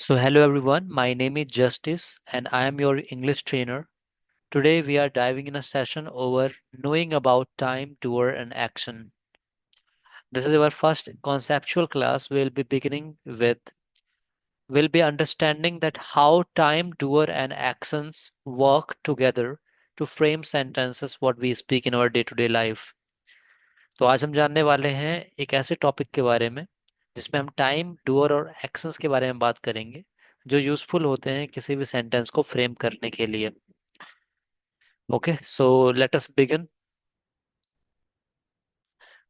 So, hello everyone, my name is Justice and I am your English trainer. Today, we are diving in a session over knowing about time, doer, and action. This is our first conceptual class. We'll be understanding that how time, doer, and actions work together to frame sentences what we speak in our day to day life. तो आज हम जानने वाले हैं एक ऐसे topic के बारे में जिसमें हम टाइम डूअर और एक्शंस के बारे में बात करेंगे जो यूजफुल होते हैं किसी भी सेंटेंस को फ्रेम करने के लिए। Okay, so let us begin.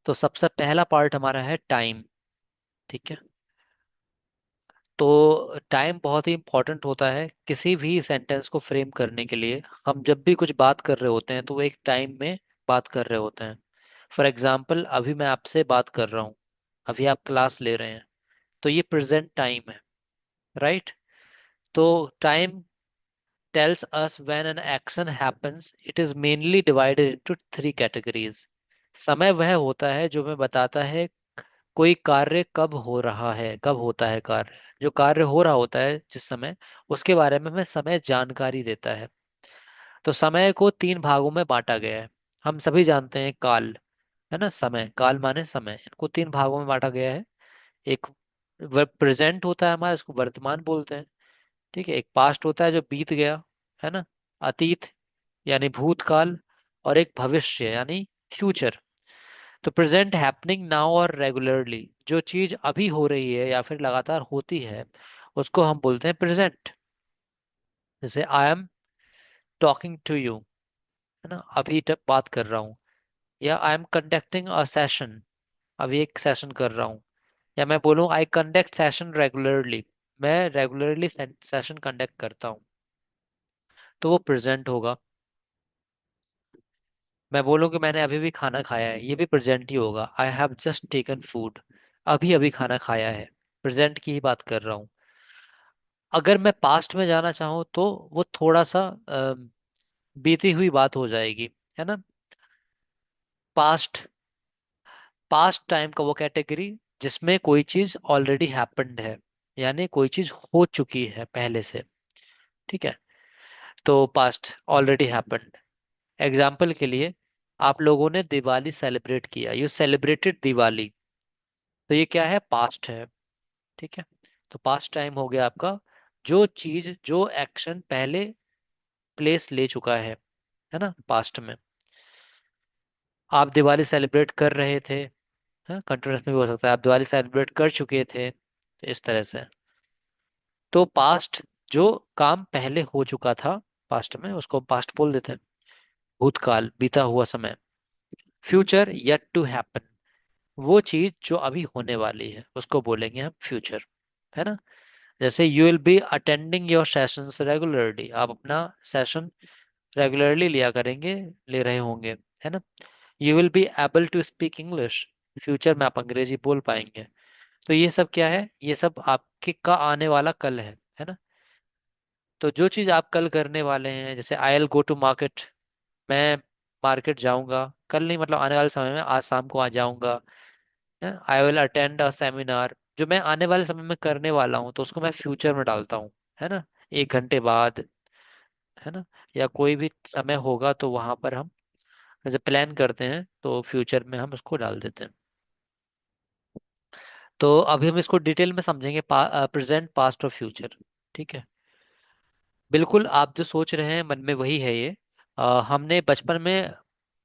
तो सबसे पहला पार्ट हमारा है टाइम। ठीक है, तो टाइम बहुत ही इंपॉर्टेंट होता है किसी भी सेंटेंस को फ्रेम करने के लिए। हम जब भी कुछ बात कर रहे होते हैं तो वो एक टाइम में बात कर रहे होते हैं। फॉर एग्जाम्पल, अभी मैं आपसे बात कर रहा हूँ, अभी आप क्लास ले रहे हैं, तो ये प्रेजेंट टाइम है, राइट? तो time tells us when an action happens. It is mainly divided into three categories. समय वह होता है जो हमें बताता है कोई कार्य कब हो रहा है, कब होता है कार्य। जो कार्य हो रहा होता है जिस समय, उसके बारे में हमें समय जानकारी देता है। तो समय को तीन भागों में बांटा गया है। हम सभी जानते हैं काल, है ना? समय, काल माने समय, इनको तीन भागों में बांटा गया है। एक प्रेजेंट होता है हमारा, इसको वर्तमान बोलते हैं। ठीक है, एक पास्ट होता है जो बीत गया, है ना, अतीत यानी भूतकाल, और एक भविष्य यानी फ्यूचर। तो प्रेजेंट हैपनिंग नाउ और रेगुलरली, जो चीज अभी हो रही है या फिर लगातार होती है, उसको हम बोलते हैं प्रेजेंट। जैसे I am talking to you, है ना, अभी बात कर रहा हूँ। या I am conducting a session, अभी एक सेशन कर रहा हूँ। या मैं बोलूँ आई कंडक्ट सेशन रेगुलरली, मैं रेगुलरली सेशन कंडक्ट करता हूँ, तो वो प्रेजेंट होगा। मैं बोलूँ कि मैंने अभी भी खाना खाया है, ये भी प्रेजेंट ही होगा। I have just taken food, अभी अभी खाना खाया है, प्रेजेंट की ही बात कर रहा हूँ। अगर मैं पास्ट में जाना चाहूँ तो वो थोड़ा सा बीती हुई बात हो जाएगी, है ना। पास्ट, पास्ट टाइम का वो कैटेगरी जिसमें कोई चीज ऑलरेडी हैपेंड है, यानी कोई चीज हो चुकी है पहले से। ठीक है, तो पास्ट ऑलरेडी हैपेंड। एग्जाम्पल के लिए, आप लोगों ने दिवाली सेलिब्रेट किया, यू सेलिब्रेटेड दिवाली, तो ये क्या है? पास्ट है। ठीक है, तो पास्ट टाइम हो गया आपका जो चीज, जो एक्शन पहले प्लेस ले चुका है ना, पास्ट में। आप दिवाली सेलिब्रेट कर रहे थे, हाँ, कंटिन्यूस में भी हो सकता है, आप दिवाली सेलिब्रेट कर चुके थे, तो इस तरह से। तो पास्ट, जो काम पहले हो चुका था पास्ट में, उसको पास्ट बोल देते हैं, भूतकाल, बीता हुआ समय। फ्यूचर, येट टू हैपन, वो चीज जो अभी होने वाली है उसको बोलेंगे हम फ्यूचर, है ना। जैसे you will be attending your sessions regularly, आप अपना सेशन रेगुलरली लिया करेंगे, ले रहे होंगे, है ना। You will be able to speak English, future में आप अंग्रेजी बोल पाएंगे। तो ये सब क्या है? ये सब आपके का आने वाला कल है ना। तो जो चीज आप कल करने वाले हैं, जैसे I will go to market, मैं मार्केट जाऊंगा, कल नहीं मतलब आने वाले समय में, आज शाम को आ जाऊंगा। I will attend a seminar, जो मैं आने वाले समय में करने वाला हूँ तो उसको मैं फ्यूचर में डालता हूँ, है ना, 1 घंटे बाद, है ना। या कोई भी समय होगा तो वहां पर हम जैसे प्लान करते हैं तो फ्यूचर में हम उसको डाल देते हैं। तो अभी हम इसको डिटेल में समझेंगे, प्रेजेंट, पास्ट और फ्यूचर। ठीक है, बिल्कुल आप जो सोच रहे हैं मन में वही है ये। हमने बचपन में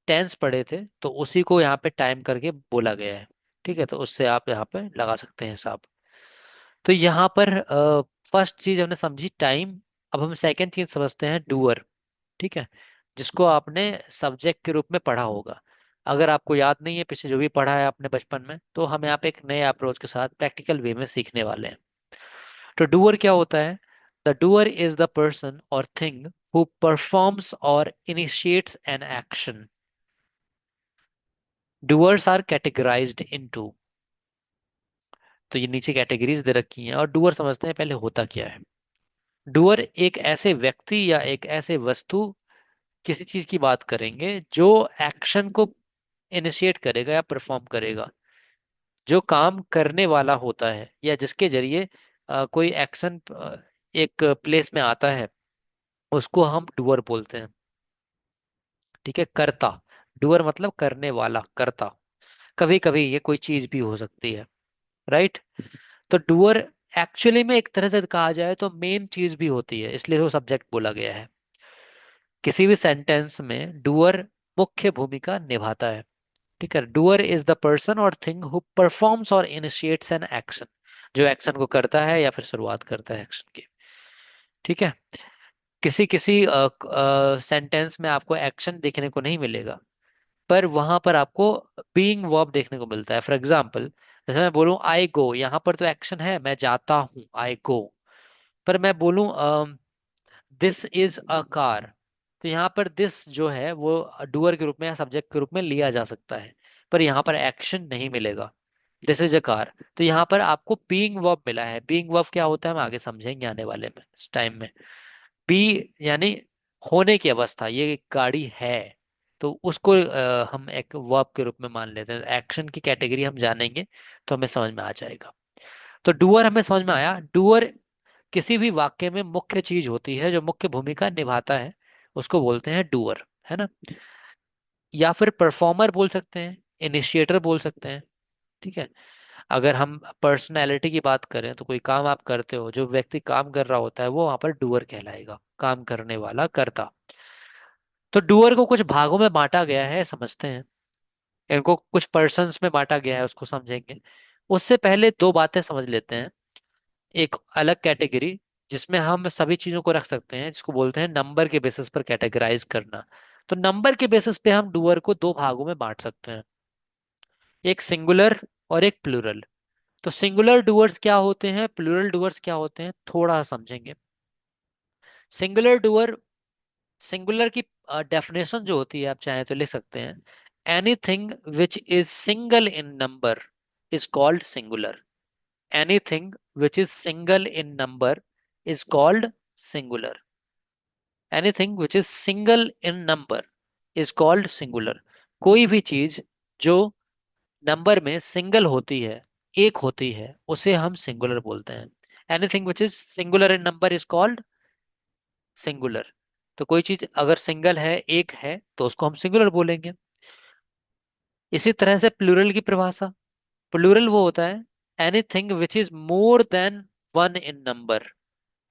टेंस पढ़े थे, तो उसी को यहाँ पे टाइम करके बोला गया है। ठीक है, तो उससे आप यहाँ पे लगा सकते हैं हिसाब। तो यहाँ पर फर्स्ट चीज हमने समझी टाइम। अब हम सेकंड चीज समझते हैं डूअर। ठीक है, जिसको आपने सब्जेक्ट के रूप में पढ़ा होगा। अगर आपको याद नहीं है पीछे जो भी पढ़ा है आपने बचपन में, तो हम यहाँ पे एक नए अप्रोच के साथ प्रैक्टिकल वे में सीखने वाले हैं। तो डूअर क्या होता है? The doer is the person or thing who performs or initiates an action. Doers are categorised into, तो ये नीचे कैटेगरीज दे रखी हैं, और डूअर समझते हैं पहले होता क्या है। डूअर एक ऐसे व्यक्ति या एक ऐसे वस्तु, किसी चीज की बात करेंगे जो एक्शन को इनिशिएट करेगा या परफॉर्म करेगा, जो काम करने वाला होता है या जिसके जरिए कोई एक्शन एक प्लेस में आता है, उसको हम डूअर बोलते हैं। ठीक है, कर्ता। डूअर मतलब करने वाला, कर्ता। कभी कभी ये कोई चीज भी हो सकती है, राइट। तो डूअर एक्चुअली में एक तरह से कहा जाए तो मेन चीज भी होती है, इसलिए वो सब्जेक्ट बोला गया है। किसी भी सेंटेंस में डूअर मुख्य भूमिका निभाता है। ठीक है, doer is the person or thing who performs or initiates an action, जो एक्शन को करता है या फिर शुरुआत करता है एक्शन की। ठीक है, किसी किसी सेंटेंस में आपको एक्शन देखने को नहीं मिलेगा, पर वहां पर आपको बीइंग वर्ब देखने को मिलता है। फॉर एग्जाम्पल, जैसे मैं बोलूं आई गो, यहाँ पर तो एक्शन है, मैं जाता हूँ, आई गो। पर मैं बोलूं दिस इज अ कार, तो यहाँ पर दिस जो है वो डूअर के रूप में या सब्जेक्ट के रूप में लिया जा सकता है, पर यहाँ पर एक्शन नहीं मिलेगा। दिस इज अ कार, तो यहाँ पर आपको बीइंग वर्ब मिला है। बीइंग वर्ब क्या होता है हम आगे समझेंगे आने वाले में इस टाइम में। बी यानी होने की अवस्था, ये एक गाड़ी है, तो उसको हम एक वर्ब के रूप में मान लेते हैं। एक्शन की कैटेगरी हम जानेंगे तो हमें समझ में आ जाएगा। तो डूअर हमें समझ में आया। डूअर किसी भी वाक्य में मुख्य चीज होती है जो मुख्य भूमिका निभाता है, उसको बोलते हैं डूअर, है ना। या फिर परफॉर्मर बोल सकते हैं, इनिशिएटर बोल सकते हैं। ठीक है, अगर हम पर्सनैलिटी की बात करें तो कोई काम आप करते हो, जो व्यक्ति काम कर रहा होता है वो वहां पर डूअर कहलाएगा, काम करने वाला, कर्ता। तो डूअर को कुछ भागों में बांटा गया है, समझते हैं। इनको कुछ पर्सन्स में बांटा गया है, उसको समझेंगे। उससे पहले दो बातें समझ लेते हैं। एक अलग कैटेगरी जिसमें हम सभी चीजों को रख सकते हैं, जिसको बोलते हैं नंबर के बेसिस पर कैटेगराइज करना। तो नंबर के बेसिस पे हम डूअर को दो भागों में बांट सकते हैं, एक सिंगुलर और एक प्लूरल। तो सिंगुलर डूअर्स क्या होते हैं, प्लूरल डूअर्स क्या होते हैं, थोड़ा समझेंगे। सिंगुलर डूअर, सिंगुलर की डेफिनेशन जो होती है आप चाहें तो लिख सकते हैं, anything which is single in number is called singular. Anything which is single in number is called singular. Anything which is single in number is called singular. कोई भी चीज जो नंबर में सिंगल होती है, एक होती है, उसे हम सिंगुलर बोलते हैं। Anything which is singular in number is called singular. तो कोई चीज अगर सिंगल है, एक है, तो उसको हम सिंगुलर बोलेंगे। इसी तरह से प्लूरल की परिभाषा, प्लूरल वो होता है anything which is more than one in number,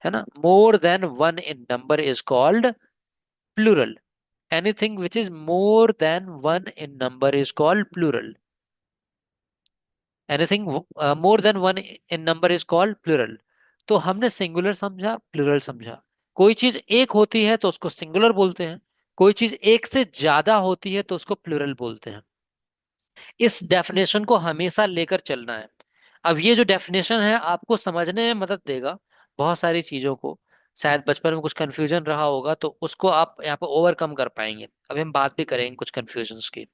है ना। More than one in number is called plural. Anything which is more than one in number is called plural. Anything more than one in number is called plural. तो हमने singular समझा, plural समझा। कोई चीज एक होती है तो उसको सिंगुलर बोलते हैं, कोई चीज एक से ज्यादा होती है तो उसको प्लूरल बोलते हैं। इस डेफिनेशन को हमेशा लेकर चलना है। अब ये जो डेफिनेशन है आपको समझने में मदद देगा बहुत सारी चीजों को। शायद बचपन में कुछ कंफ्यूजन रहा होगा तो उसको आप यहाँ पर ओवरकम कर पाएंगे। अभी हम बात भी करेंगे कुछ कंफ्यूजन्स की।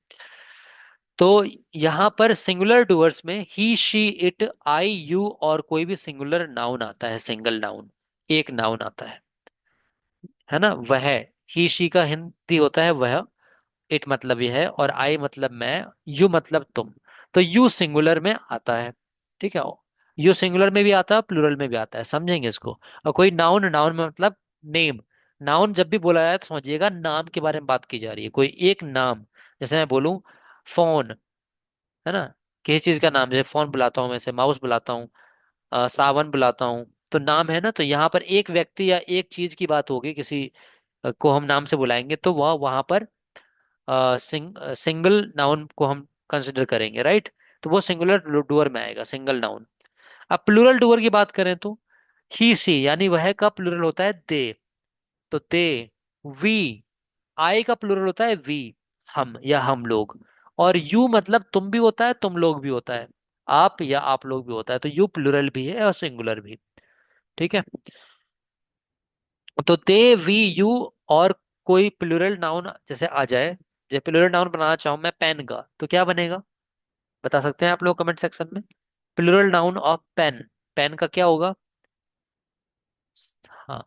तो यहाँ पर सिंगुलर डूअर्स में ही, शी, इट, आई, यू और कोई भी सिंगुलर नाउन आता है, सिंगल नाउन, एक नाउन आता है ना, वह। ही शी का हिंदी होता है वह, इट मतलब यह है, और आई मतलब मैं, यू मतलब तुम। तो यू सिंगुलर में आता है। ठीक है, यू सिंगुलर में भी आता है, प्लूरल में भी आता है, समझेंगे इसको। और कोई नाउन, नाउन में मतलब नेम। नाउन जब भी बोला जाए तो समझिएगा नाम के बारे में बात की जा रही है, कोई एक नाम। जैसे मैं बोलूं फोन, है ना, किसी चीज का नाम, जैसे फोन बुलाता हूँ, मैं से माउस बुलाता हूँ, सावन बुलाता हूँ, तो नाम है ना। तो यहाँ पर एक व्यक्ति या एक चीज की बात होगी, किसी को हम नाम से बुलाएंगे तो वह वहां पर सिंगल नाउन को हम कंसिडर करेंगे, राइट। तो वो सिंगुलर डुअर में आएगा, सिंगल नाउन। अब प्लूरल डुअर की बात करें तो ही, सी यानी वह का प्लूरल होता है दे, तो दे। वी, आई का प्लूरल होता है वी, हम या हम लोग। और यू मतलब तुम भी होता है, तुम लोग भी होता है, आप या आप लोग भी होता है। तो यू प्लूरल भी है और सिंगुलर भी। ठीक है, तो दे, वी, यू और कोई प्लूरल नाउन जैसे आ जाए। जैसे प्लूरल नाउन बनाना चाहूं मैं पेन का, तो क्या बनेगा, बता सकते हैं आप लोग कमेंट सेक्शन में। Plural noun of pen, pen का क्या होगा। हाँ,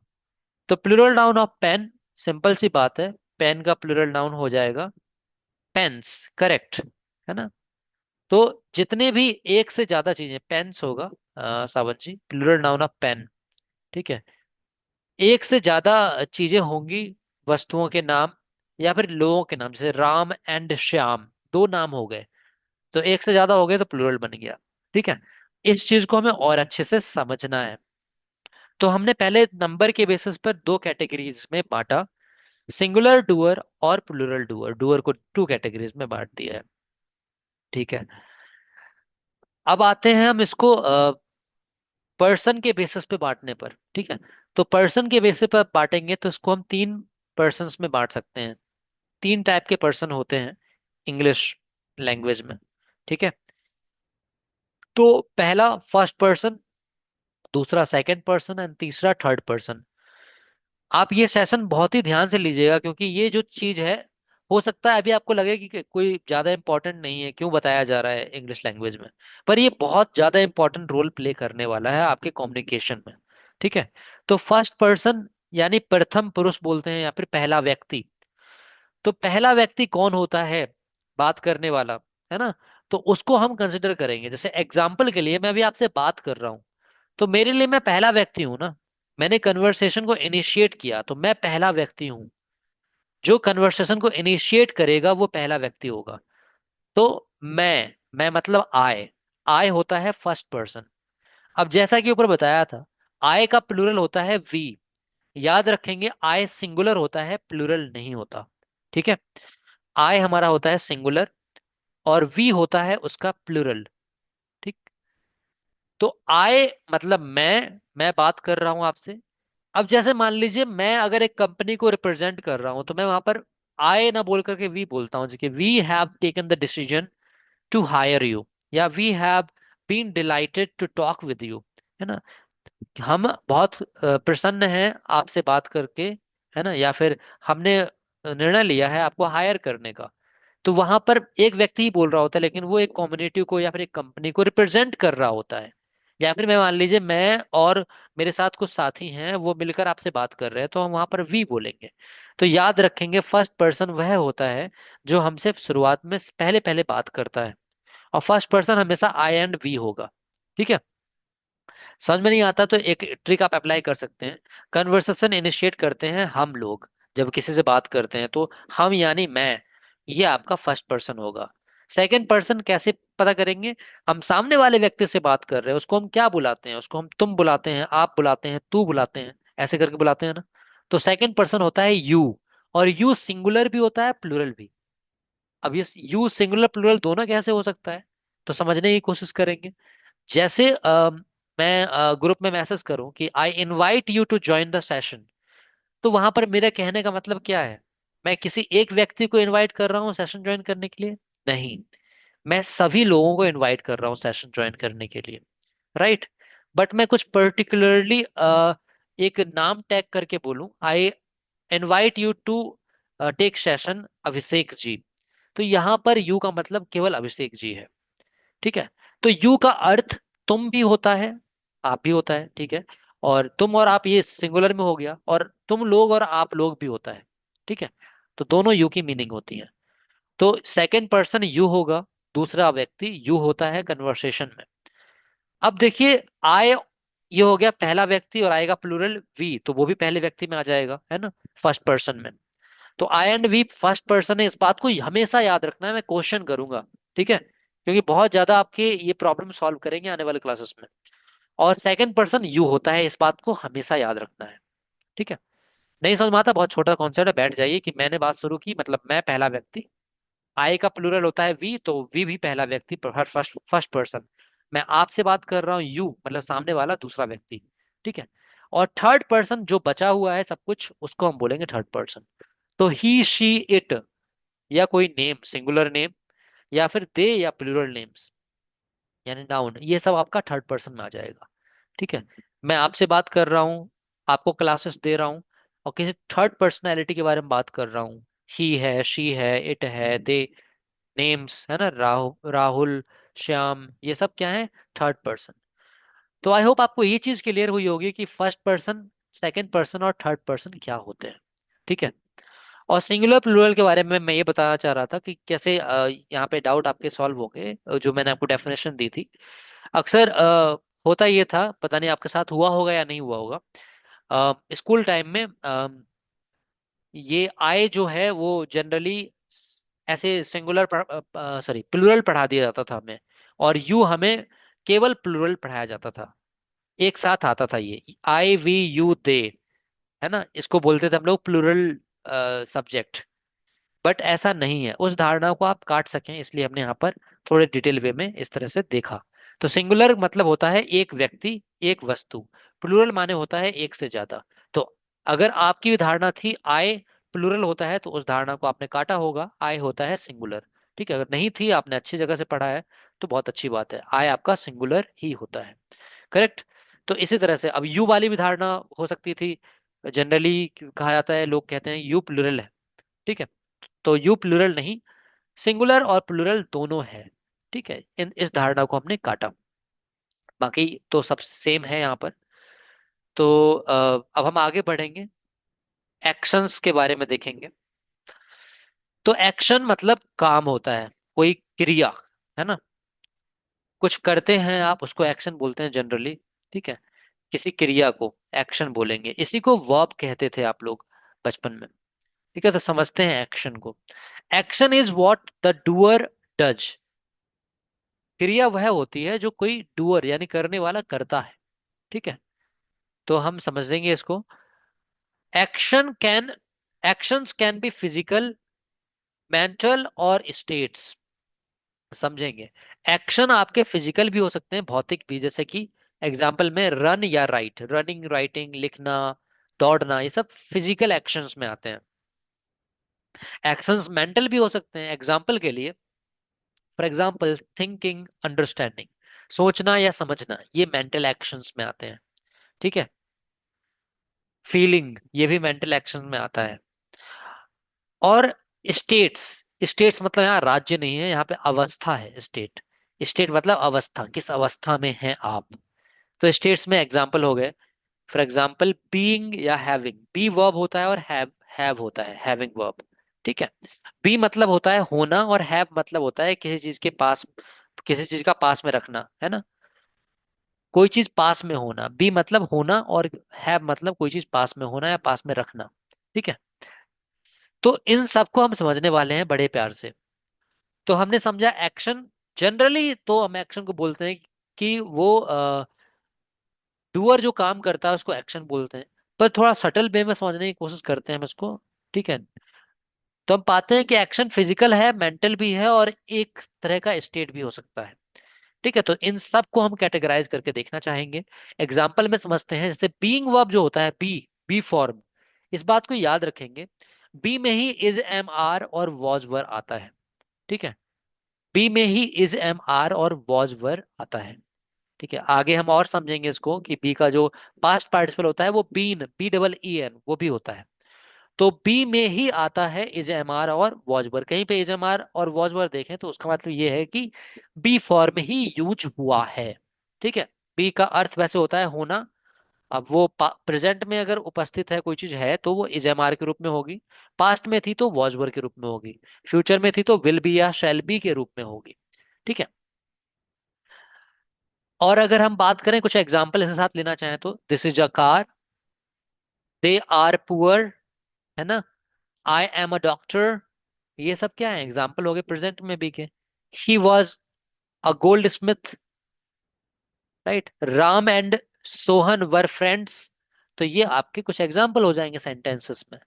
तो plural noun of pen, simple सी बात है, पेन का प्लूरल नाउन हो जाएगा पेन्स, करेक्ट, है ना। तो जितने भी एक से ज्यादा चीजें, पेन्स होगा सावन जी, प्लूरल नाउन ऑफ पेन, ठीक है। एक से ज्यादा चीजें होंगी, वस्तुओं के नाम या फिर लोगों के नाम, जैसे राम एंड श्याम, दो नाम हो गए, तो एक से ज्यादा हो गए तो प्लूरल बन गया, ठीक है। इस चीज को हमें और अच्छे से समझना है। तो हमने पहले नंबर के बेसिस पर दो कैटेगरीज में बांटा, सिंगुलर डुअर और प्लूरल डुअर, डुअर को टू कैटेगरीज में बांट दिया है, ठीक है। अब आते हैं हम इसको पर्सन के बेसिस पे बांटने पर, ठीक है। तो पर्सन के बेसिस पर बांटेंगे तो इसको हम तीन पर्सन्स में बांट सकते हैं। तीन टाइप के पर्सन होते हैं इंग्लिश लैंग्वेज में, ठीक है। तो पहला फर्स्ट पर्सन, दूसरा सेकंड पर्सन एंड तीसरा थर्ड पर्सन। आप ये सेशन बहुत ही ध्यान से लीजिएगा, क्योंकि ये जो चीज है, हो सकता है अभी आपको लगे कि कोई ज्यादा इंपॉर्टेंट नहीं है, क्यों बताया जा रहा है इंग्लिश लैंग्वेज में, पर ये बहुत ज्यादा इंपॉर्टेंट रोल प्ले करने वाला है आपके कम्युनिकेशन में, ठीक है। तो फर्स्ट पर्सन यानी प्रथम पुरुष बोलते हैं या फिर पहला व्यक्ति। तो पहला व्यक्ति कौन होता है, बात करने वाला, है ना। तो उसको हम कंसिडर करेंगे, जैसे एग्जाम्पल के लिए मैं अभी आपसे बात कर रहा हूं, तो मेरे लिए मैं पहला व्यक्ति हूं ना। मैंने कन्वर्सेशन को इनिशिएट किया तो मैं पहला व्यक्ति हूं। जो कन्वर्सेशन को इनिशिएट करेगा वो पहला व्यक्ति होगा। तो मैं मतलब आई होता है फर्स्ट पर्सन। अब जैसा कि ऊपर बताया था, आई का प्लूरल होता है वी। याद रखेंगे, आई सिंगुलर होता है, प्लूरल नहीं होता, ठीक है। आई हमारा होता है सिंगुलर और वी होता है उसका प्लूरल, ठीक। तो आई मतलब मैं बात कर रहा हूं आपसे। अब जैसे मान लीजिए मैं अगर एक कंपनी को रिप्रेजेंट कर रहा हूं तो मैं वहां पर आई ना बोल करके वी बोलता हूं, जैसे we have taken the decision to hire you, या we have been delighted to talk with you, है ना। हम बहुत प्रसन्न हैं आपसे बात करके, है ना, या फिर हमने निर्णय लिया है आपको हायर करने का। तो वहां पर एक व्यक्ति ही बोल रहा होता है, लेकिन वो एक कम्युनिटी को या फिर एक कंपनी को रिप्रेजेंट कर रहा होता है। या फिर मैं मान लीजिए मैं और मेरे साथ कुछ साथी हैं, वो मिलकर आपसे बात कर रहे हैं, तो हम वहां पर वी बोलेंगे। तो याद रखेंगे, फर्स्ट पर्सन वह होता है जो हमसे शुरुआत में पहले पहले बात करता है, और फर्स्ट पर्सन हमेशा आई एंड वी होगा, ठीक है। समझ में नहीं आता तो एक ट्रिक आप अप्लाई कर सकते हैं। कन्वर्सेशन इनिशिएट करते हैं हम लोग, जब किसी से बात करते हैं तो हम यानी मैं, ये आपका फर्स्ट पर्सन होगा। सेकंड पर्सन कैसे पता करेंगे, हम सामने वाले व्यक्ति से बात कर रहे हैं, उसको हम क्या बुलाते हैं, उसको हम तुम बुलाते हैं, आप बुलाते हैं, तू बुलाते हैं, ऐसे करके बुलाते हैं ना। तो सेकंड पर्सन होता है यू, और यू सिंगुलर भी होता है प्लूरल भी। अब ये यू सिंगुलर प्लूरल दोनों कैसे हो सकता है, तो समझने की कोशिश करेंगे। जैसे मैं ग्रुप में मैसेज करूं कि I invite you to join the session, तो वहां पर मेरे कहने का मतलब क्या है, मैं किसी एक व्यक्ति को इनवाइट कर रहा हूँ सेशन ज्वाइन करने के लिए, नहीं, मैं सभी लोगों को इनवाइट कर रहा हूँ सेशन ज्वाइन करने के लिए, राइट। बट मैं कुछ पर्टिकुलरली एक नाम टैग करके बोलूं, I invite you to take session Abhishek ji, तो यहां पर यू का मतलब केवल अभिषेक जी है, ठीक है। तो यू का अर्थ तुम भी होता है, आप भी होता है, ठीक है। और तुम और आप ये सिंगुलर में हो गया, और तुम लोग और आप लोग भी होता है, ठीक है। तो दोनों यू की मीनिंग होती है। तो सेकंड पर्सन यू होगा, दूसरा व्यक्ति यू होता है कन्वर्सेशन में। अब देखिए, आई ये हो गया पहला व्यक्ति, और आएगा प्लूरल वी, तो वो भी पहले व्यक्ति में आ जाएगा, है ना, फर्स्ट पर्सन में। तो आई एंड वी फर्स्ट पर्सन है, इस बात को हमेशा याद रखना है, मैं क्वेश्चन करूंगा, ठीक है, क्योंकि बहुत ज्यादा आपके ये प्रॉब्लम सॉल्व करेंगे आने वाले क्लासेस में। और सेकंड पर्सन यू होता है, इस बात को हमेशा याद रखना है, ठीक है। नहीं समझ में आता, बहुत छोटा कॉन्सेप्ट है, बैठ जाइए कि मैंने बात शुरू की, मतलब मैं पहला व्यक्ति, आई का प्लूरल होता है वी, तो वी भी पहला व्यक्ति, हर फर्स्ट फर्स्ट पर्सन। मैं आपसे बात कर रहा हूँ, यू मतलब सामने वाला दूसरा व्यक्ति, ठीक है। और थर्ड पर्सन जो बचा हुआ है सब कुछ, उसको हम बोलेंगे थर्ड पर्सन। तो ही शी इट, या कोई नेम सिंगुलर नेम, या फिर दे या प्लूरल नेम्स यानी नाउन, ये सब आपका थर्ड पर्सन में आ जाएगा, ठीक है। मैं आपसे बात कर रहा हूँ, आपको क्लासेस दे रहा हूँ, और किसी थर्ड पर्सनैलिटी के बारे में बात कर रहा हूँ, ही है, शी है, इट है, दे, नेम्स, है ना, राहुल, श्याम, ये सब क्या है, थर्ड पर्सन। तो आई होप आपको ये चीज क्लियर हुई होगी कि फर्स्ट पर्सन, सेकंड पर्सन और थर्ड पर्सन क्या होते हैं, ठीक है। और सिंगुलर प्लूरल के बारे में मैं ये बताना चाह रहा था कि कैसे यहाँ पे डाउट आपके सॉल्व हो गए, जो मैंने आपको डेफिनेशन दी थी। अक्सर होता ये था, पता नहीं आपके साथ हुआ होगा या नहीं हुआ होगा। स्कूल टाइम में ये आई जो है वो जनरली ऐसे सिंगुलर, सॉरी प्लूरल पढ़ा दिया जाता था हमें, और यू हमें केवल प्लूरल पढ़ाया जाता था। एक साथ आता था ये आई वी यू दे, है ना, इसको बोलते थे हम लोग प्लूरल सब्जेक्ट। बट ऐसा नहीं है, उस धारणा को आप काट सकें इसलिए हमने यहाँ पर थोड़े डिटेल वे में इस तरह से देखा। तो सिंगुलर मतलब होता है एक व्यक्ति, एक वस्तु। प्लूरल माने होता है एक से ज्यादा। तो अगर आपकी भी धारणा थी आई प्लूरल होता है, तो उस धारणा को आपने काटा होगा, आई होता है सिंगुलर। ठीक है, अगर नहीं थी, आपने अच्छी जगह से पढ़ा है, तो बहुत अच्छी बात है, आई आपका सिंगुलर ही होता है। करेक्ट। तो इसी तरह से अब यू वाली भी धारणा हो सकती थी। जनरली कहा जाता है, लोग कहते हैं यू प्लूरल है। ठीक है, तो यू प्लूरल नहीं, सिंगुलर और प्लूरल दोनों है। ठीक है, इन इस धारणा को हमने काटा, बाकी तो सब सेम है यहाँ पर। तो अब हम आगे बढ़ेंगे, एक्शंस के बारे में देखेंगे। तो एक्शन मतलब काम होता है, कोई क्रिया, है ना। कुछ करते हैं आप, उसको एक्शन बोलते हैं जनरली। ठीक है, किसी क्रिया को एक्शन बोलेंगे, इसी को वर्ब कहते थे आप लोग बचपन में। ठीक है, तो समझते हैं एक्शन को। Action is what the doer does. क्रिया वह होती है जो कोई डूअर यानी करने वाला करता है। ठीक है, तो हम समझेंगे इसको। Action can actions can be physical, mental और स्टेट्स। समझेंगे, एक्शन आपके फिजिकल भी हो सकते हैं, भौतिक भी, जैसे कि एग्जाम्पल में रन या राइट, रनिंग, राइटिंग, लिखना, दौड़ना, ये सब फिजिकल एक्शंस में आते हैं। एक्शंस मेंटल भी हो सकते हैं, एग्जाम्पल के लिए, फॉर एग्जाम्पल थिंकिंग, अंडरस्टैंडिंग, सोचना या समझना, ये मेंटल एक्शंस में आते हैं। ठीक है, फीलिंग, ये भी मेंटल एक्शन में आता है। और स्टेट्स, स्टेट्स मतलब यहाँ राज्य नहीं है, यहाँ पे अवस्था है स्टेट। स्टेट मतलब अवस्था, किस अवस्था में है आप। तो स्टेट्स में एग्जाम्पल हो गए, फॉर एग्जाम्पल बीइंग या हैविंग, बी वर्ब होता है और हैव होता है, हैविंग वर्ब। ठीक है, बी मतलब होता है होना, और हैव मतलब होता है किसी चीज के पास, किसी चीज का पास में रखना, है ना। कोई चीज पास में होना, बी मतलब होना, और हैव मतलब कोई चीज पास में होना या पास में रखना। ठीक है, तो इन सबको हम समझने वाले हैं बड़े प्यार से। तो हमने समझा एक्शन, जनरली तो हम एक्शन को बोलते हैं कि वो डूअर जो काम करता है उसको एक्शन बोलते हैं। पर थोड़ा सटल वे में समझने की कोशिश करते हैं हम इसको। ठीक है, तो हम पाते हैं कि एक्शन फिजिकल है, मेंटल भी है, और एक तरह का स्टेट भी हो सकता है। ठीक है, तो इन सब को हम कैटेगराइज करके देखना चाहेंगे। एग्जाम्पल में समझते हैं, जैसे बीइंग वर्ब जो होता है, बी फॉर्म, इस बात को याद रखेंगे। बी में ही इज एम आर और वॉज वर आता है। ठीक है, बी में ही इज एम आर और वॉज वर आता है। ठीक है, आगे हम और समझेंगे इसको कि बी का जो पास्ट पार्टिसिपल होता है वो been, B double E N, वो भी होता है। तो बी में ही आता है इज एम आर और वॉज वर। कहीं पे इज एम आर और वॉज वर देखें तो उसका मतलब ये है कि बी फॉर्म ही यूज हुआ है। ठीक है, बी का अर्थ वैसे होता है होना। अब वो प्रेजेंट में अगर उपस्थित है कोई चीज है तो वो इज एम आर के रूप में होगी, पास्ट में थी तो वॉज वर के रूप में होगी, फ्यूचर में थी तो विल बी या शैल बी के रूप में होगी। ठीक है, और अगर हम बात करें कुछ एग्जाम्पल इसके साथ लेना चाहें तो this is a car, they are poor, है ना, आई एम अ डॉक्टर, ये सब क्या है, एग्जाम्पल हो गए प्रेजेंट में बी के। He was a gold Smith, right, Ram and Sohan were friends. तो ये आपके कुछ एग्जाम्पल हो जाएंगे सेंटेंसेस में।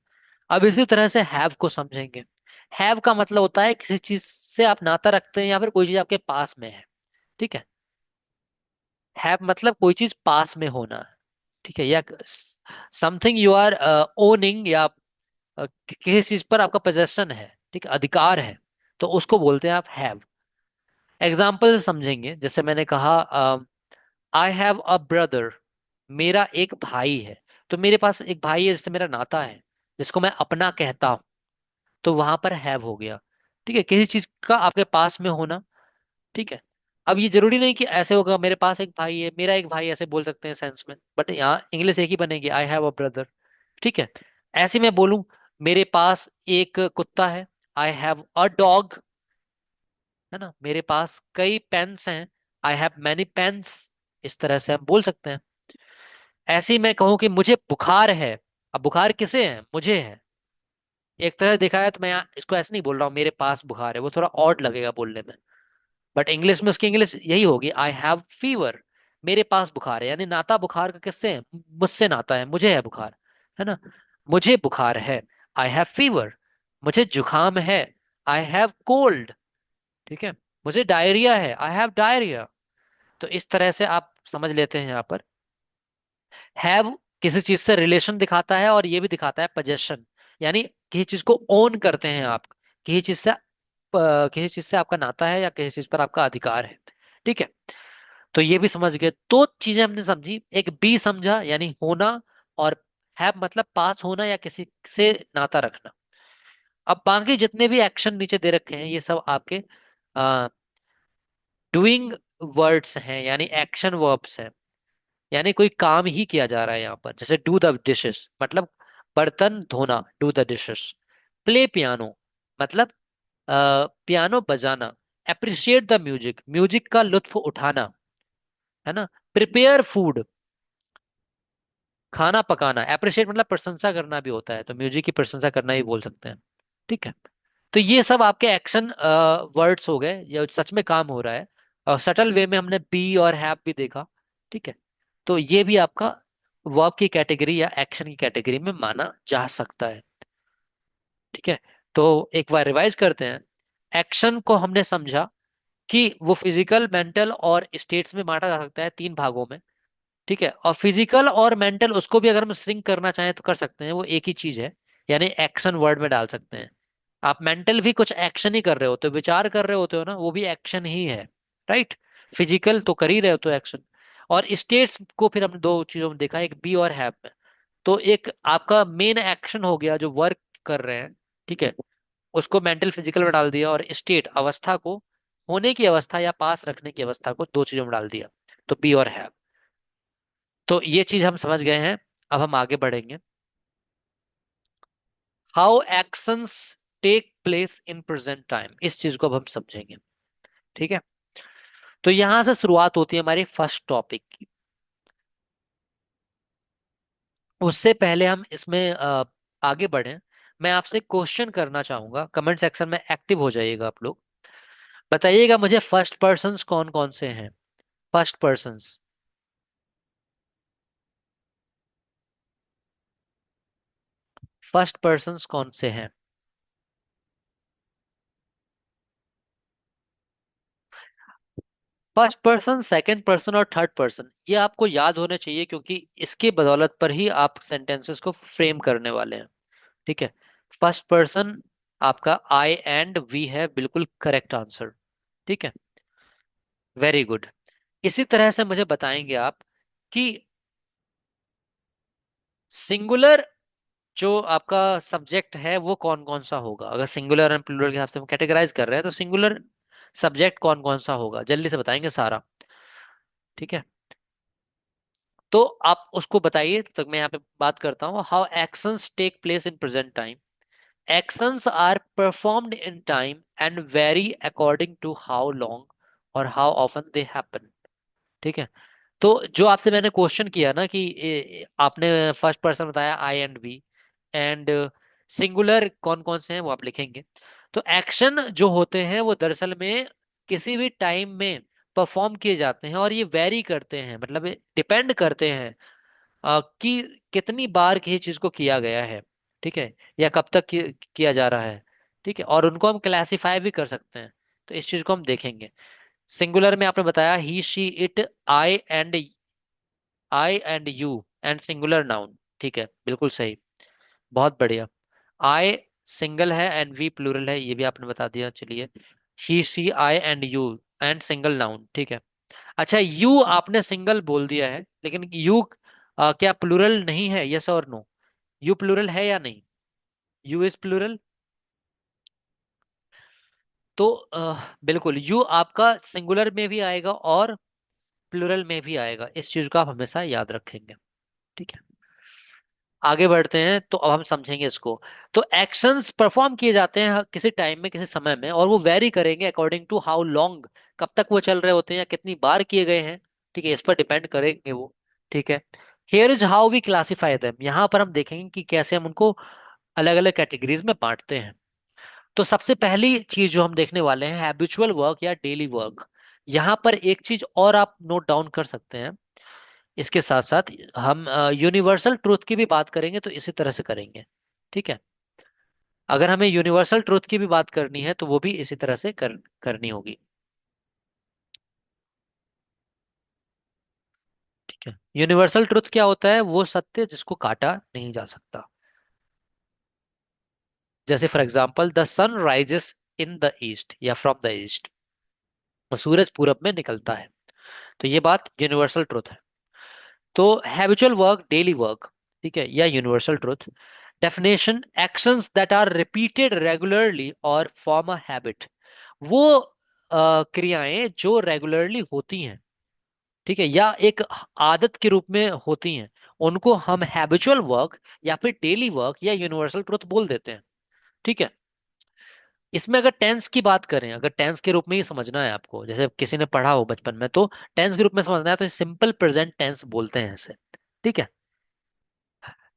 अब इसी तरह से हैव को समझेंगे। हैव का मतलब होता है किसी चीज से आप नाता रखते हैं या फिर कोई चीज आपके पास में है। ठीक है, हैव मतलब कोई चीज पास में होना। ठीक है, या समथिंग यू आर ओनिंग, या किसी चीज पर आपका पोजेशन है, ठीक है, अधिकार है, तो उसको बोलते हैं आप हैव। एग्जाम्पल समझेंगे, जैसे मैंने कहा आई हैव अ ब्रदर, मेरा एक भाई है। तो मेरे पास एक भाई है जिससे मेरा नाता है, जिसको मैं अपना कहता हूं, तो वहां पर हैव हो गया। ठीक है, किसी चीज का आपके पास में होना। ठीक है, अब ये जरूरी नहीं कि ऐसे होगा मेरे पास एक भाई है, मेरा एक भाई, ऐसे बोल सकते हैं सेंस में, बट यहाँ इंग्लिश एक ही बनेगी, आई हैव अ ब्रदर। ठीक है, ऐसे मैं बोलूं मेरे पास एक कुत्ता है, आई हैव अ डॉग, है ना। मेरे पास कई पेन्स हैं, आई हैव मैनी पेन्स। इस तरह से हम बोल सकते हैं। ऐसे ही मैं कहूं कि मुझे बुखार है, अब बुखार किसे है, मुझे है। एक तरह से देखा है तो मैं इसको ऐसे नहीं बोल रहा हूँ मेरे पास बुखार है, वो थोड़ा ऑड लगेगा बोलने में। बट इंग्लिश में उसकी इंग्लिश यही होगी, आई हैव फीवर। मेरे पास बुखार है, यानी नाता बुखार का किससे है, मुझसे नाता है, मुझे है बुखार, है ना। मुझे बुखार है, आई हैव फीवर। मुझे जुकाम है, आई हैव कोल्ड। ठीक है। मुझे डायरिया है, आई हैव डायरिया। तो इस तरह से आप समझ लेते हैं यहाँ पर। हैव किसी चीज से रिलेशन दिखाता है, और ये भी दिखाता है पोजेशन, यानी किसी चीज को ओन करते हैं आप, किसी चीज से किसी चीज से आपका नाता है या किसी चीज पर आपका अधिकार है। ठीक है। तो ये भी समझ गए, दो चीजें हमने समझी, एक बी समझा यानी होना, और हैव मतलब पास होना या किसी से नाता रखना। अब बाकी जितने भी एक्शन नीचे दे रखे हैं ये सब आपके डूइंग वर्ड्स हैं, यानी एक्शन वर्ब्स हैं, यानी कोई काम ही किया जा रहा है यहाँ पर। जैसे डू द डिशेस मतलब बर्तन धोना, do the dishes. Play piano मतलब पियानो बजाना। अप्रिशिएट द म्यूजिक, म्यूजिक का लुत्फ उठाना, है ना। प्रिपेयर फूड, खाना पकाना। अप्रिशिएट मतलब प्रशंसा करना भी होता है, तो म्यूजिक की प्रशंसा करना ही बोल सकते हैं। ठीक है। तो ये सब आपके एक्शन वर्ड्स हो गए, ये सच में काम हो रहा है। और सटल वे में हमने बी और हैव भी देखा। ठीक है। तो ये भी आपका वर्ब की कैटेगरी या एक्शन की कैटेगरी में माना जा सकता है। ठीक है। तो एक बार रिवाइज करते हैं। एक्शन को हमने समझा कि वो फिजिकल, मेंटल और स्टेट्स में बांटा जा सकता है, तीन भागों में। ठीक है। और फिजिकल और मेंटल उसको भी अगर हम श्रिंक करना चाहें तो कर सकते हैं, वो एक ही चीज है, यानी एक्शन वर्ड में डाल सकते हैं। आप मेंटल भी कुछ एक्शन ही कर रहे होते हो, विचार कर रहे होते हो ना, वो भी एक्शन ही है। राइट। फिजिकल तो कर ही रहे हो तो एक्शन। और स्टेट्स को फिर हमने दो चीजों में देखा, एक बी और हैव में। तो एक आपका मेन एक्शन हो गया जो वर्क कर रहे हैं। ठीक है। उसको मेंटल फिजिकल में डाल दिया, और स्टेट अवस्था को, होने की अवस्था या पास रखने की अवस्था को दो चीजों में डाल दिया, तो बी और हैव। तो ये चीज हम समझ गए हैं। अब हम आगे बढ़ेंगे। How actions take place in present time, इस चीज को अब हम समझेंगे। ठीक है। तो यहां से शुरुआत होती है हमारी फर्स्ट टॉपिक की। उससे पहले हम इसमें आगे बढ़े, मैं आपसे क्वेश्चन करना चाहूंगा, कमेंट सेक्शन में एक्टिव हो जाइएगा आप लोग। बताइएगा मुझे फर्स्ट पर्सन्स कौन कौन से हैं। फर्स्ट पर्सन्स, फर्स्ट पर्सन्स कौन से हैं। फर्स्ट पर्सन, सेकंड पर्सन और थर्ड पर्सन, ये आपको याद होने चाहिए, क्योंकि इसके बदौलत पर ही आप सेंटेंसेस को फ्रेम करने वाले हैं। ठीक है। फर्स्ट पर्सन आपका आई एंड वी है, बिल्कुल करेक्ट आंसर। ठीक है। Very good. इसी तरह से मुझे बताएंगे आप कि सिंगुलर जो आपका सब्जेक्ट है वो कौन कौन सा होगा। अगर सिंगुलर एंड प्लूरल के हिसाब से हम कैटेगराइज कर रहे हैं तो सिंगुलर सब्जेक्ट कौन कौन सा होगा, जल्दी से बताएंगे सारा। ठीक है। तो आप उसको बताइए, तब तक मैं यहाँ पे बात करता हूँ। How actions take place in present time. Actions are performed in time and vary according to how long or how often they happen. ठीक है। तो जो आपसे मैंने क्वेश्चन किया ना कि आपने फर्स्ट पर्सन बताया आई एंड वी, एंड सिंगुलर कौन कौन से हैं वो आप लिखेंगे। तो एक्शन जो होते हैं वो दरअसल में किसी भी टाइम में परफॉर्म किए जाते हैं, और ये वेरी करते हैं, मतलब डिपेंड करते हैं कि कितनी बार किसी चीज को किया गया है। ठीक है। या कब तक किया जा रहा है। ठीक है। और उनको हम क्लासिफाई भी कर सकते हैं, तो इस चीज को हम देखेंगे। सिंगुलर में आपने बताया he she it, I and you, and singular noun. ठीक है, बिल्कुल सही, बहुत बढ़िया। आई सिंगल है एंड वी प्लूरल है, ये भी आपने बता दिया। चलिए, he she I and you, and single noun. ठीक है। अच्छा, यू आपने सिंगल बोल दिया है, लेकिन यू क्या प्लूरल नहीं है, यस और नो। यू प्लूरल है या नहीं। You is plural. तो बिल्कुल यू आपका सिंगुलर में भी आएगा और प्लूरल में भी आएगा, इस चीज को आप हमेशा याद रखेंगे। ठीक है। आगे बढ़ते हैं तो अब हम समझेंगे इसको। तो एक्शंस परफॉर्म किए जाते हैं किसी टाइम में, किसी समय में, और वो वेरी करेंगे अकॉर्डिंग टू हाउ लॉन्ग, कब तक वो चल रहे होते हैं या कितनी बार किए गए हैं। ठीक है, इस पर डिपेंड करेंगे वो। ठीक है। Here is how we classify them, यहाँ पर हम देखेंगे कि कैसे हम उनको अलग अलग कैटेगरीज में बांटते हैं। तो सबसे पहली चीज जो हम देखने वाले हैं, हैबिचुअल वर्क या डेली वर्क। यहाँ पर एक चीज और आप नोट डाउन कर सकते हैं, इसके साथ साथ हम यूनिवर्सल ट्रूथ की भी बात करेंगे तो इसी तरह से करेंगे। ठीक है। अगर हमें यूनिवर्सल ट्रूथ की भी बात करनी है तो वो भी इसी तरह से करनी होगी। ठीक है। यूनिवर्सल ट्रूथ क्या होता है? वो सत्य जिसको काटा नहीं जा सकता। जैसे for example, the sun rises in the east या फ्रॉम द ईस्ट, सूरज पूरब में निकलता है। तो ये बात यूनिवर्सल ट्रूथ है। तो हैबिचुअल वर्क, डेली वर्क, ठीक है, या universal truth definition, actions that are repeated regularly और फॉर्म अ हैबिट। वो क्रियाएं जो रेगुलरली होती हैं, ठीक है, या एक आदत के रूप में होती हैं, उनको हम हैबिचुअल वर्क या फिर डेली वर्क या यूनिवर्सल ट्रूथ बोल देते हैं। ठीक है। इसमें अगर टेंस की बात करें, अगर टेंस के रूप में ही समझना है आपको, जैसे किसी ने पढ़ा हो बचपन में, तो टेंस के रूप में समझना है तो सिंपल प्रेजेंट टेंस बोलते हैं इसे। ठीक है।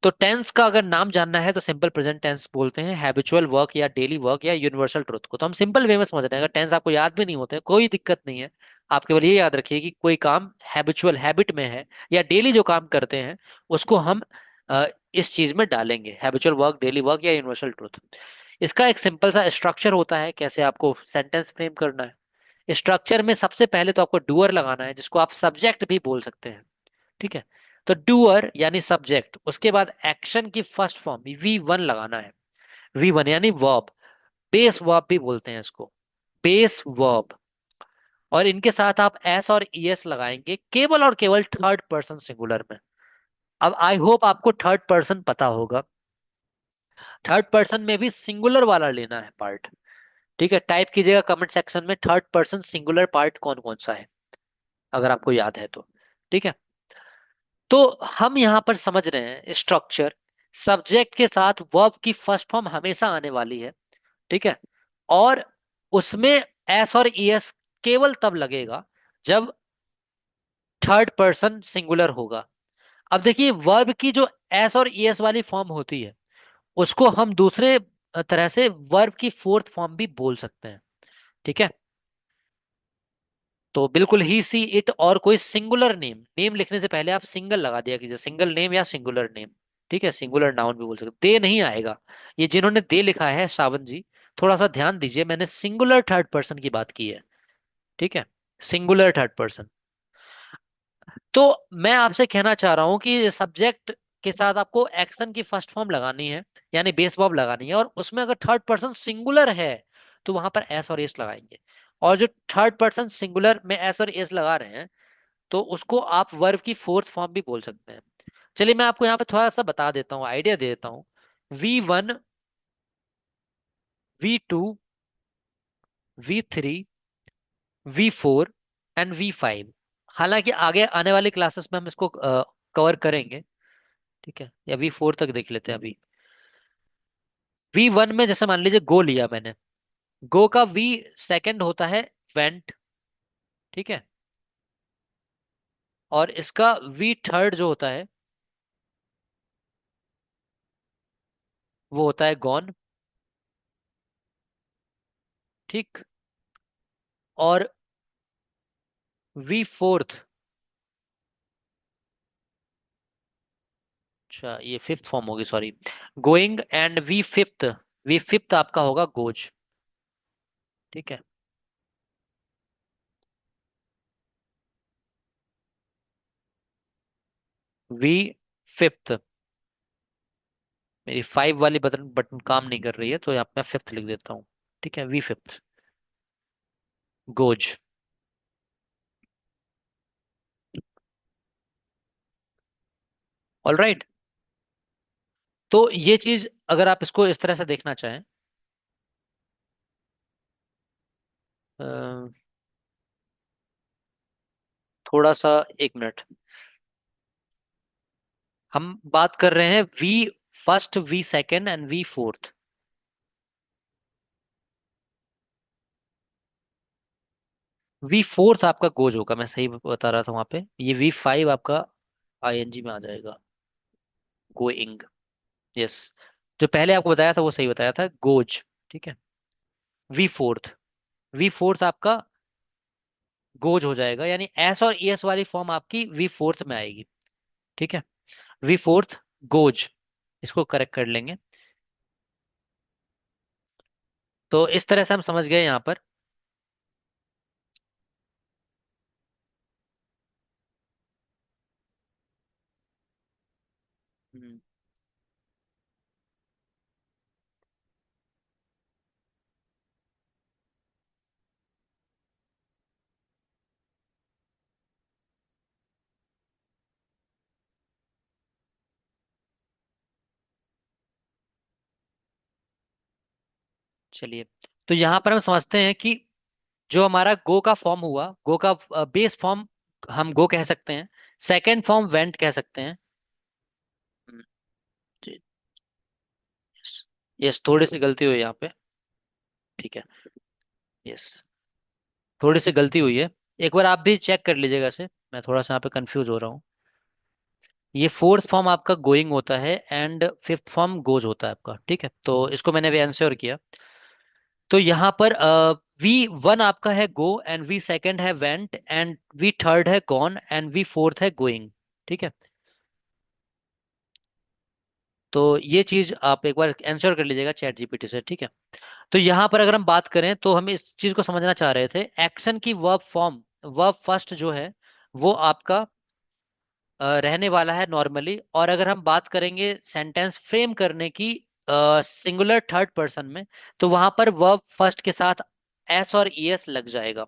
तो टेंस का अगर नाम जानना है तो सिंपल प्रेजेंट टेंस बोलते हैं हैबिचुअल वर्क या डेली वर्क या यूनिवर्सल ट्रुथ को। तो हम सिंपल वे में समझ रहे हैं, अगर टेंस आपको याद भी नहीं होते हैं कोई दिक्कत नहीं है। आप केवल ये याद रखिए कि कोई काम हैबिचुअल हैबिट में है या डेली जो काम करते हैं उसको हम इस चीज में डालेंगे, हैबिचुअल वर्क, डेली वर्क या यूनिवर्सल ट्रुथ। इसका एक सिंपल सा स्ट्रक्चर होता है कैसे आपको सेंटेंस फ्रेम करना है। स्ट्रक्चर में सबसे पहले तो आपको डूअर लगाना है, जिसको आप सब्जेक्ट भी बोल सकते हैं। ठीक है। तो डूअर यानी सब्जेक्ट, उसके बाद एक्शन की फर्स्ट फॉर्म V1 लगाना है। V1 यानी वर्ब, बेस वर्ब भी बोलते हैं इसको, बेस वर्ब। और इनके साथ आप एस और ईएस लगाएंगे केवल और केवल थर्ड पर्सन सिंगुलर में। अब आई होप आपको थर्ड पर्सन पता होगा। थर्ड पर्सन में भी सिंगुलर वाला लेना है पार्ट। ठीक है, टाइप कीजिएगा कमेंट सेक्शन में थर्ड पर्सन सिंगुलर पार्ट कौन कौन सा है, अगर आपको याद है तो। ठीक है। तो हम यहां पर समझ रहे हैं स्ट्रक्चर, सब्जेक्ट के साथ वर्ब की फर्स्ट फॉर्म हमेशा आने वाली है। ठीक है। और उसमें एस और ईएस केवल तब लगेगा जब थर्ड पर्सन सिंगुलर होगा। अब देखिए, वर्ब की जो एस और ईएस वाली फॉर्म होती है उसको हम दूसरे तरह से वर्ब की फोर्थ फॉर्म भी बोल सकते हैं। ठीक है। तो बिल्कुल ही, सी, इट और कोई सिंगुलर नेम, नेम लिखने से पहले आप सिंगल लगा दिया कीजिए, सिंगल नेम या सिंगुलर नेम। ठीक है, सिंगुलर नाउन भी बोल सकते, दे नहीं आएगा। ये जिन्होंने दे लिखा है सावन जी, थोड़ा सा ध्यान दीजिए, मैंने सिंगुलर थर्ड पर्सन की बात की है। ठीक है, सिंगुलर थर्ड पर्सन। तो मैं आपसे कहना चाह रहा हूं कि सब्जेक्ट के साथ आपको एक्शन की फर्स्ट फॉर्म लगानी है, यानी बेस वर्ब लगानी है, और उसमें अगर थर्ड पर्सन सिंगुलर है तो वहां पर एस और एस लगाएंगे। और जो थर्ड पर्सन सिंगुलर में एस और एस लगा रहे हैं तो उसको आप वर्ब की फोर्थ फॉर्म भी बोल सकते हैं। चलिए मैं आपको यहाँ पे थोड़ा सा बता देता हूँ, आइडिया दे देता हूँ। V1, V2, V3, V4 and V5। हालांकि आगे आने वाली क्लासेस में हम इसको कवर करेंगे। ठीक है, या V4 तक देख लेते हैं अभी। V1 में जैसे मान लीजिए गो लिया मैंने, गो का V सेकंड होता है वेंट। ठीक है। और इसका V थर्ड जो होता है वो होता है गॉन। ठीक। और V4, अच्छा ये फिफ्थ फॉर्म होगी, sorry, going. And V fifth आपका होगा गोज। ठीक है। V5, मेरी फाइव वाली बटन बटन काम नहीं कर रही है तो यहाँ पे मैं फिफ्थ लिख देता हूँ। ठीक है, V5, गोज। All right. तो ये चीज अगर आप इसको इस तरह से देखना चाहें, अ, थोड़ा सा, एक मिनट। हम बात कर रहे हैं V first, V second and V fourth. V fourth आपका गोज होगा, मैं सही बता रहा था वहां पे। ये वी फाइव आपका आईएनजी में आ जाएगा, गोइंग। यस, जो पहले आपको बताया था वो सही बताया था, गोज। ठीक है। वी फोर्थ, वी फोर्थ आपका गोज हो जाएगा, यानी एस और एस वाली फॉर्म आपकी वी फोर्थ में आएगी। ठीक है। वी फोर्थ गोज, इसको करेक्ट कर लेंगे। तो इस तरह से हम समझ गए यहाँ पर। हम्म, चलिए, तो यहाँ पर हम समझते हैं कि जो हमारा गो का फॉर्म हुआ, गो का बेस फॉर्म हम गो कह सकते हैं, सेकेंड फॉर्म वेंट कह सकते हैं। हम्म, जी, यस। यस, थोड़ी सी गलती हुई यहाँ पे। ठीक है। यस, थोड़ी सी गलती हुई है। एक बार आप भी चेक कर लीजिएगा इसे, मैं थोड़ा सा यहाँ पे कंफ्यूज हो रहा हूँ। ये फोर्थ फॉर्म आपका गोइंग होता है एंड फिफ्थ फॉर्म गोज होता है आपका। ठीक है, तो इसको मैंने भी आंसर किया। तो यहाँ पर वी वन आपका है गो, एंड वी सेकंड है वेंट, एंड वी थर्ड है गॉन, एंड वी फोर्थ है गोइंग। ठीक है। तो ये चीज आप एक बार आंसर कर लीजिएगा चैट जीपीटी से। ठीक है। तो यहाँ पर अगर हम बात करें तो हम इस चीज को समझना चाह रहे थे, एक्शन की वर्ब फॉर्म, वर्ब फर्स्ट जो है वो आपका रहने वाला है नॉर्मली। और अगर हम बात करेंगे सेंटेंस फ्रेम करने की सिंगुलर थर्ड पर्सन में, तो वहां पर वर्ब फर्स्ट के साथ एस और ई एस लग जाएगा।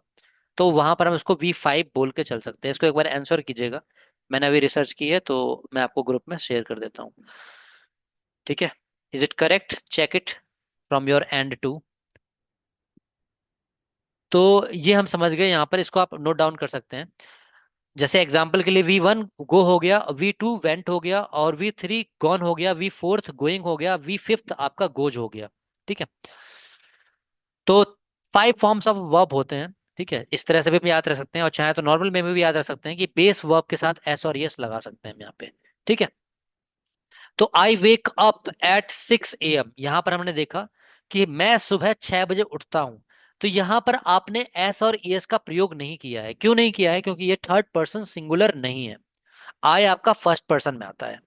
तो वहां पर हम इसको वी फाइव बोल के चल सकते हैं। इसको एक बार आंसर कीजिएगा, मैंने अभी रिसर्च की है तो मैं आपको ग्रुप में शेयर कर देता हूँ। ठीक है। Is it correct? Check it from your end too. तो ये हम समझ गए, यहाँ पर इसको आप नोट डाउन कर सकते हैं। जैसे एग्जाम्पल के लिए वी वन गो हो गया, वी टू वेंट हो गया, और वी थ्री गॉन हो गया, वी फोर्थ गोइंग हो गया, वी फिफ्थ आपका गोज हो गया। ठीक है। तो फाइव फॉर्म्स ऑफ वर्ब होते हैं। ठीक है, इस तरह से भी हम याद रख सकते हैं, और चाहे तो नॉर्मल में भी याद रख सकते हैं कि बेस वर्ब के साथ एस और यस लगा सकते हैं हम यहाँ पे। ठीक है। तो आई वेक अप एट 6 AM, यहां पर हमने देखा कि मैं सुबह 6 बजे उठता हूं। तो यहां पर आपने एस और एस का प्रयोग नहीं किया है। क्यों नहीं किया है? क्योंकि ये थर्ड पर्सन सिंगुलर नहीं है। आई आपका फर्स्ट पर्सन में आता है।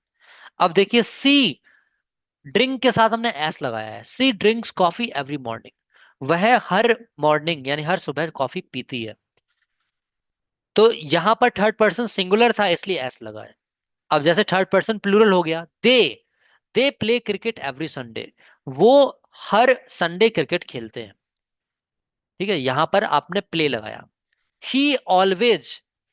अब देखिए, सी ड्रिंक के साथ हमने एस लगाया है। सी ड्रिंक्स कॉफी एवरी मॉर्निंग, वह हर मॉर्निंग यानी हर सुबह कॉफी पीती है। तो यहां पर थर्ड पर्सन सिंगुलर था इसलिए एस लगा है। अब जैसे थर्ड पर्सन प्लूरल हो गया, they play cricket every Sunday, वो हर संडे क्रिकेट खेलते हैं। ठीक है, यहां पर आपने प्ले लगाया। ही ऑलवेज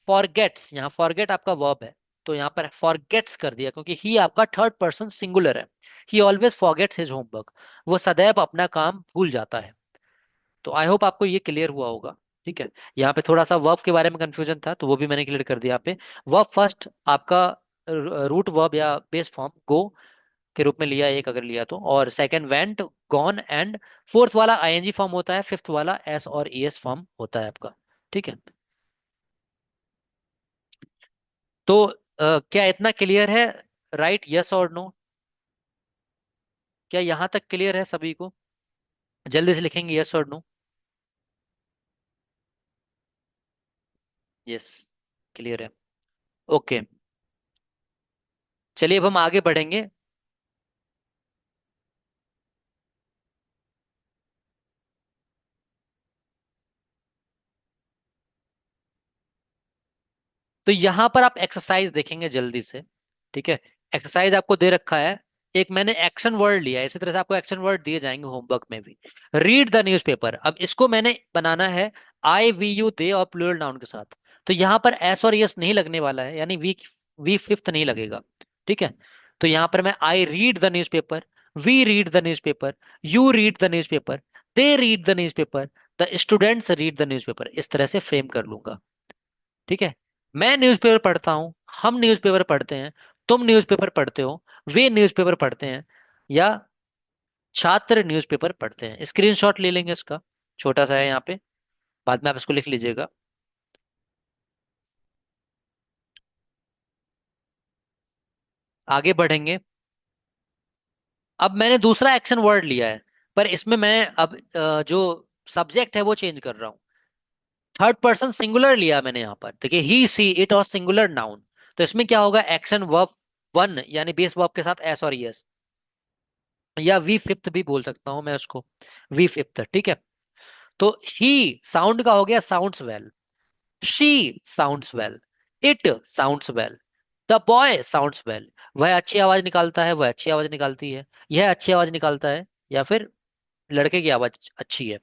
फॉरगेट्स, यहाँ फॉरगेट आपका वर्ब है, तो यहाँ पर फॉरगेट्स कर दिया क्योंकि ही आपका थर्ड पर्सन सिंगुलर है। ही ऑलवेज फॉरगेट्स हिज होमवर्क, वो सदैव अपना काम भूल जाता है। तो आई होप आपको ये क्लियर हुआ होगा। ठीक है। यहाँ पे थोड़ा सा वर्ब के बारे में कंफ्यूजन था तो वो भी मैंने क्लियर कर दिया। यहाँ पे वर्ब फर्स्ट आपका रूट वर्ब या बेस फॉर्म गो के रूप में लिया, एक अगर लिया तो, और second went, gone, and fourth वाला आईएनजी फॉर्म होता है, फिफ्थ वाला एस और ईएस फॉर्म होता है आपका। ठीक है। तो क्या इतना क्लियर है? राइट, यस और नो? क्या यहां तक क्लियर है सभी को? जल्दी से लिखेंगे यस और नो। यस, क्लियर है। ओके, चलिए अब हम आगे बढ़ेंगे। तो यहां पर आप एक्सरसाइज देखेंगे जल्दी से। ठीक है। एक्सरसाइज आपको दे रखा है, एक मैंने एक्शन वर्ड लिया है, इसी तरह से आपको एक्शन वर्ड दिए जाएंगे होमवर्क में भी। रीड द न्यूज़पेपर, अब इसको मैंने बनाना है आई वी यू दे और प्लूरल नाउन के साथ। तो यहां पर एस और यस नहीं लगने वाला है, यानी वी वी फिफ्थ नहीं लगेगा। ठीक है। तो यहां पर मैं I read the newspaper, we read the newspaper, you read the newspaper, they read the newspaper, the students read the newspaper, इस तरह से फ्रेम कर लूंगा। ठीक है। मैं न्यूज़पेपर पढ़ता हूं, हम न्यूज़पेपर पढ़ते हैं, तुम न्यूज़पेपर पढ़ते हो, वे न्यूज़पेपर पढ़ते हैं, या छात्र न्यूज़पेपर पढ़ते हैं। स्क्रीनशॉट ले लेंगे इसका, छोटा सा है यहाँ पे, बाद में आप इसको लिख लीजिएगा। आगे बढ़ेंगे। अब मैंने दूसरा एक्शन वर्ड लिया है, पर इसमें मैं अब जो सब्जेक्ट है वो चेंज कर रहा हूँ। थर्ड पर्सन सिंगुलर लिया मैंने यहाँ पर, देखिए ही सी इट और सिंगुलर नाउन। तो इसमें क्या होगा, एक्शन वर्ब वन यानी बेस वर्ब के साथ एस और यस, या वी फिफ्थ भी बोल सकता हूं मैं उसको, वी फिफ्थ, ठीक है। तो ही साउंड का हो गया sounds well, she sounds well, it sounds well, the boy sounds well. वह अच्छी आवाज निकालता है, वह अच्छी आवाज निकालती है, यह अच्छी आवाज निकालता है, या फिर लड़के की आवाज अच्छी है।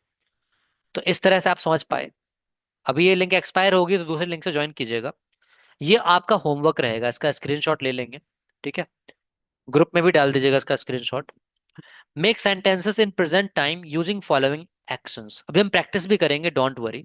तो इस तरह से आप समझ पाए। अभी ये लिंक एक्सपायर होगी तो दूसरे लिंक से ज्वाइन कीजिएगा। ये आपका होमवर्क रहेगा, इसका स्क्रीनशॉट ले लेंगे, ठीक है। ग्रुप में भी डाल दीजिएगा इसका स्क्रीनशॉट। मेक सेंटेंसेस इन present time using following actions. अभी हम प्रैक्टिस भी करेंगे, डोंट वरी।